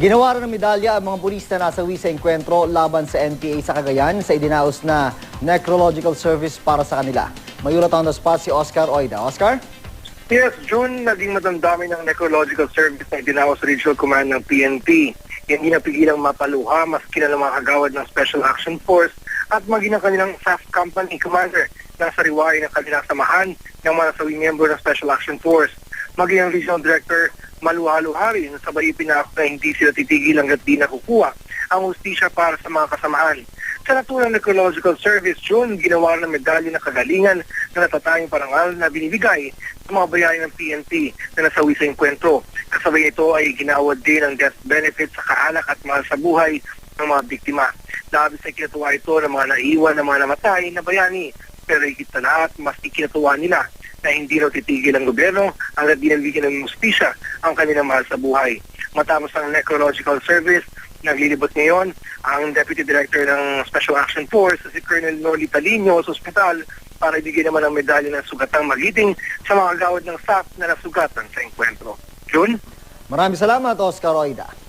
Ginawa rin ng medalya ang mga pulis na nasawi sa engkwentro laban sa NPA sa Cagayan sa idinaos na necrological service para sa kanila. Mayulat on the spot si Oscar Oida. Oscar? Yes, June, naging madamdami ng necrological service na idinaos sa Regional Command ng PNP. Hindi napigilang mapaluha maski na mga kagawad ng Special Action Force at maging ang kanilang SAF Company Commander na sariwain ng kanilang samahan ng mga nasawing miyembro ng Special Action Force. Maging ang Regional Director Maluhaluhari na sabay ipinako na hindi sila titigil hanggat di nakukuha ang hustisya para sa mga kasamahan. Sa naturang necrological service, June, ginawa ng medalya ng kagalingan na natatayong parangal na binibigay sa mga bayani ng PNP na nasawi sa engkwentro. Kasabay ito ay ginawad din ang death benefit sa kaanak at mahal sa buhay ng mga biktima. Labis ay kinatuwa ito ng mga naiwan ng mga namatay na bayani, pero higit sa lahat, mas ikinatuwa nila na hindi raw titigil ang gobyerno hanggat di nabigyan ng hustisya ang kanilang mahal sa buhay. Matapos ang necrological service, naglilibot ngayon ang Deputy Director ng Special Action Force, si Colonel Noli Talino, sa ospital para ibigay naman ang medalya ng sugatang magiting sa mga gawad ng SAF na nasugatan sa engkwentro. June? Maraming salamat, Oscar Oida.